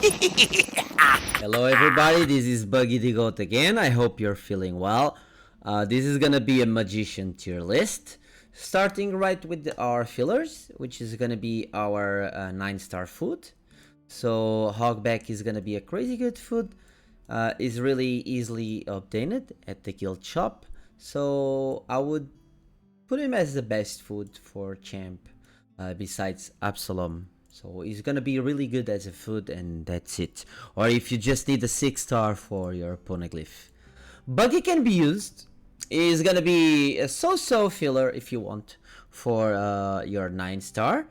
Hello everybody, this is Buggy the Goat again. I hope you're feeling well. This is gonna be a magician tier list. Starting right with our fillers, which is gonna be our 9-star food. So Hogback is gonna be a crazy good food. Is really easily obtained at the guild shop. So I would put him as the best food for champ besides Absalom. So he's gonna be really good as a food, and that's it. Or if you just need a 6-star for your poneglyph. Buggy can be used. Is gonna be a so-so filler if you want for your 9-star,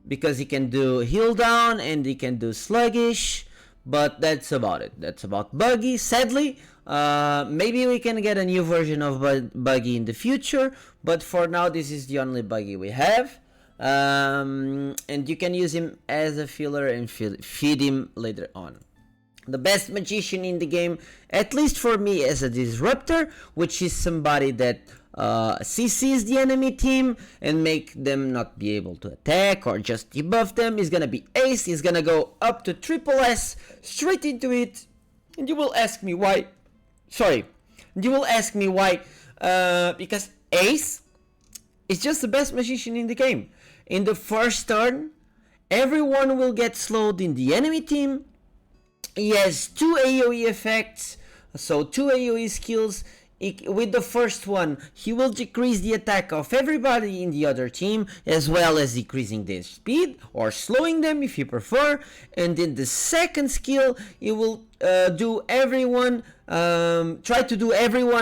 because he can do heal down and he can do sluggish. But that's about it. That's about Buggy. Sadly, maybe we can get a new version of Buggy in the future, but for now this is the only Buggy we have. And you can use him as a filler and feed him later on. The best magician in the game, at least for me, as a disruptor, which is somebody that CCs the enemy team and make them not be able to attack or just debuff them, is gonna be Ace. He's gonna go up to triple S, straight into it, and you will ask me why. Because Ace is just the best magician in the game. In the first turn, everyone will get slowed in the enemy team. He has 2 AoE effects, so 2 AoE skills. With the first one, he will decrease the attack of everybody in the other team, as well as decreasing their speed, or slowing them if you prefer. And in the second skill, he will try to do everyone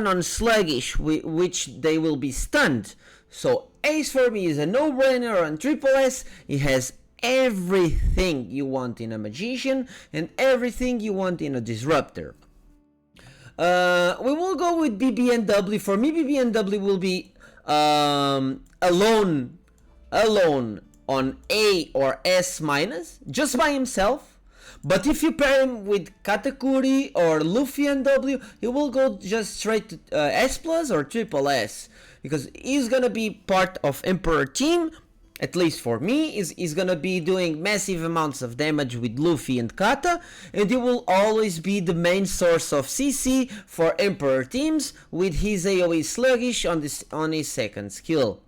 on sluggish, which they will be stunned. So Ace for me is a no-brainer on triple S. He has everything you want in a magician and everything you want in a disruptor. We will go with BBNW. For me, BBNW will be alone on A or S minus, just by himself. But if you pair him with Katakuri or Luffy and W, he will go just straight to S plus or triple S, because he's gonna be part of Emperor team. At least for me, is gonna be doing massive amounts of damage with Luffy and Kata, and he will always be the main source of CC for Emperor teams with his AoE sluggish on his second skill.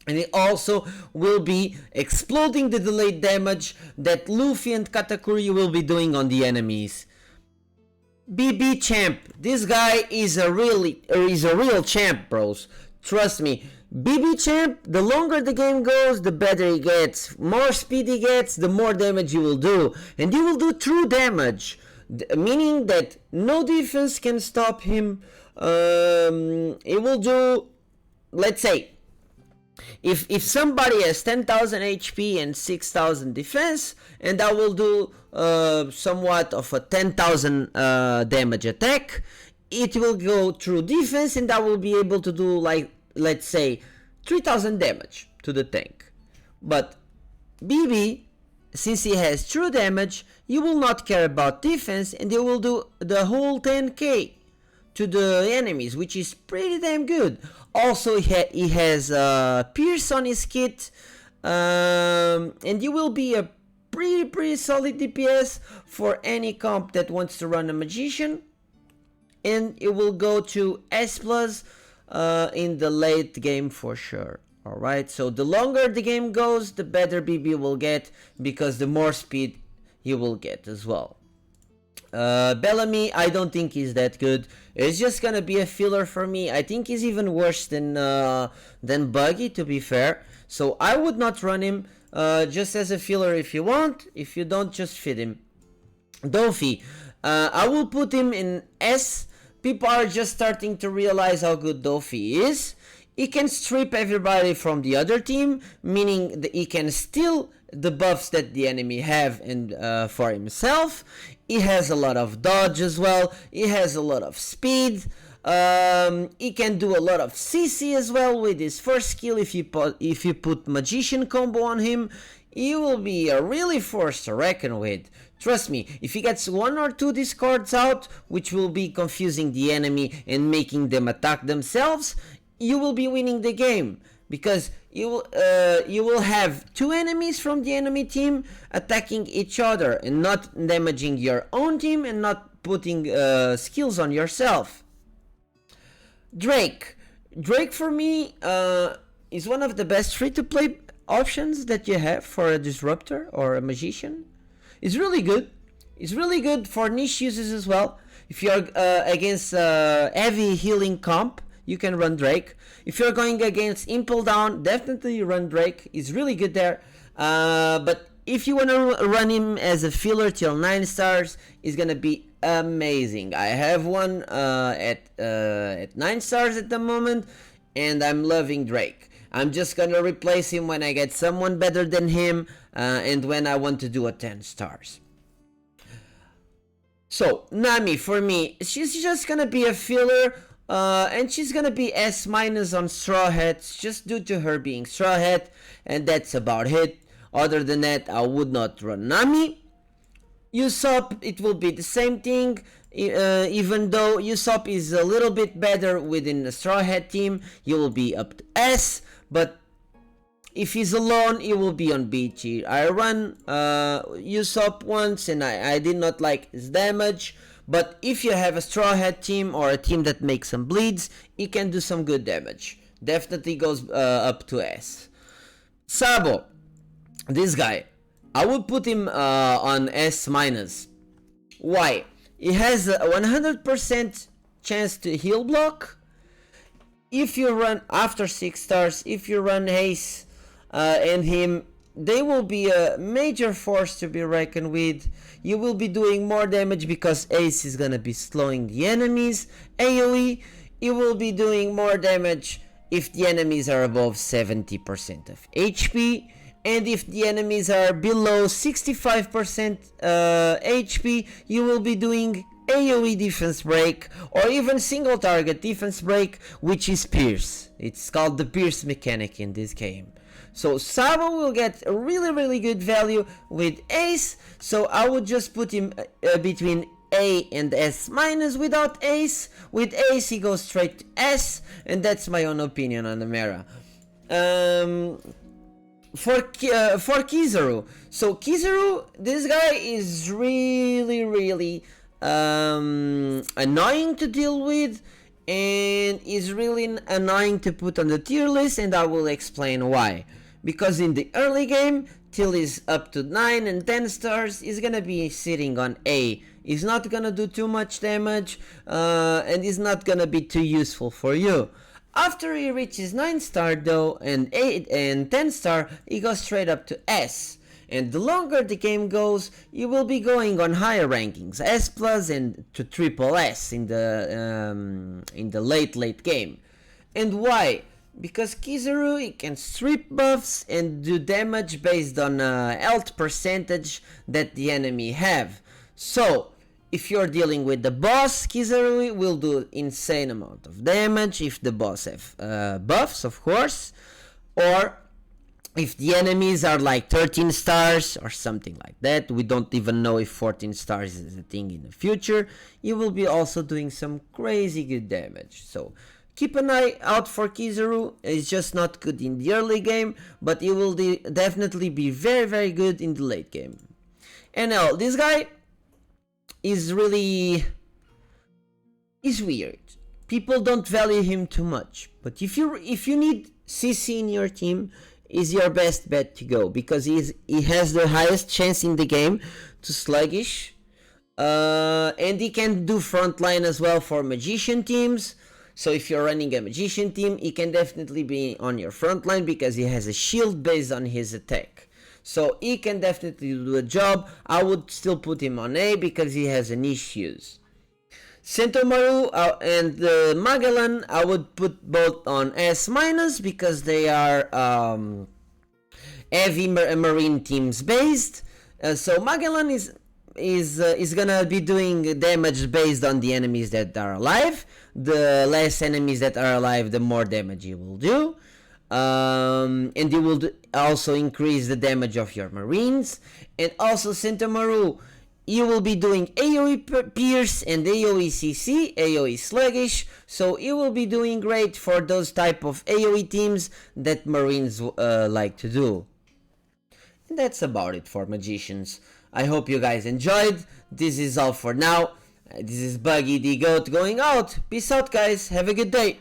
And he also will be exploding the delayed damage that Luffy and Katakuri will be doing on the enemies. BB champ, this guy is a real champ, bros. Trust me. BB champ, the longer the game goes, the better he gets. More speed he gets, the more damage he will do. And he will do true damage, meaning that no defense can stop him. He will do, let's say, if somebody has 10,000 HP and 6,000 defense, and I will do somewhat of a 10,000 damage attack, it will go through defense, and I will be able to do, like, let's say 3,000 damage to the tank. But BB, since he has true damage, you will not care about defense, and you will do the whole 10k to the enemies, which is pretty damn good. Also, he has Pierce on his kit, and you will be a pretty solid DPS for any comp that wants to run a magician. And it will go to S plus in the late game for sure. Alright, so the longer the game goes, the better BB will get, because the more speed he will get as well. Bellamy, I don't think he's that good. It's just gonna be a filler for me. I think he's even worse than Buggy, to be fair. So I would not run him, just as a filler if you want. If you don't, just feed him. Dofi, I will put him in S. People are just starting to realize how good Dofi is. He can strip everybody from the other team, meaning that he can steal the buffs that the enemy have and for himself. He has a lot of dodge as well. He has a lot of speed. He can do a lot of CC as well with his first skill. If you put magician combo on him, he will be a really force to reckon with. Trust me, if he gets 1 or 2 discards out, which will be confusing the enemy and making them attack themselves, you will be winning the game. because you will have two enemies from the enemy team attacking each other and not damaging your own team and not putting skills on yourself. Drake for me is one of the best free-to-play options that you have for a disruptor or a magician. It's really good. It's really good for niche uses as well. If you're against heavy healing comp, you can run Drake. If you're going against Impel Down, definitely run Drake. It's really good there. But if you want to run him as a filler till 9 stars, it's gonna be amazing. I have one at 9 stars at the moment, and I'm loving Drake. I'm just gonna replace him when I get someone better than him, and when I want to do a 10 stars. So Nami, for me, she's just gonna be a filler, and she's gonna be S- on Straw Hats, just due to her being Straw Hat, and that's about it. Other than that, I would not run Nami. Usopp, it will be the same thing, even though Usopp is a little bit better within the Straw Hat team, he will be up to S, but if he's alone, he will be on B tier. I run Usopp once and I did not like his damage, but if you have a Straw Hat team or a team that makes some bleeds, he can do some good damage. Definitely goes up to S. Sabo, this guy, I would put him on S-. Why? He has a 100% chance to heal block. If you run after 6 stars, if you run Ace and him, they will be a major force to be reckoned with. You will be doing more damage because Ace is gonna be slowing the enemies. AoE, you will be doing more damage if the enemies are above 70% of HP. And if the enemies are below 65% HP, you will be doing AoE defense break or even single target defense break, which is Pierce. It's called the Pierce mechanic in this game. So Sabo will get a really good value with Ace, so I would just put him between A and S- without Ace. With Ace he goes straight to S, and that's my own opinion on the Mera. For Kizuru, so Kizuru, this guy is really annoying to deal with and is really annoying to put on the tier list, and I will explain why. Because in the early game, till he's up to 9 and 10 stars, he's gonna be sitting on A. He's not gonna do too much damage, and he's not gonna be too useful for you. After he reaches 9 star though, and 8 and 10 star, he goes straight up to S. And the longer the game goes, you will be going on higher rankings, S plus and to triple S in the late game. And why? Because Kizuru, he can strip buffs and do damage based on health percentage that the enemy have. So if you're dealing with the boss, Kizuru will do insane amount of damage if the boss have buffs, of course, or if the enemies are like 13 stars or something like that. We don't even know if 14 stars is a thing in the future. You will be also doing some crazy good damage. So keep an eye out for Kizuru. It's just not good in the early game, but he will definitely be very good in the late game. And now this guy is weird. People don't value him too much, but if you need CC in your team, is your best bet to go, because he has the highest chance in the game to sluggish, and he can do frontline as well for magician teams. So if you're running a magician team, he can definitely be on your frontline because he has a shield based on his attack. So he can definitely do the job. I would still put him on A because he has a niche use. Sentomaru and Magellan, I would put both on S- because they are heavy marine teams based. So Magellan is gonna be doing damage based on the enemies that are alive. The less enemies that are alive, the more damage you will do. And you will also increase the damage of your marines. And also Sentomaru, you will be doing AoE Pierce and AoE CC, AoE Sluggish, so you will be doing great for those type of AoE teams that Marines like to do. And that's about it for Magicians. I hope you guys enjoyed. This is all for now. This is Buggy the Goat going out. Peace out, guys. Have a good day.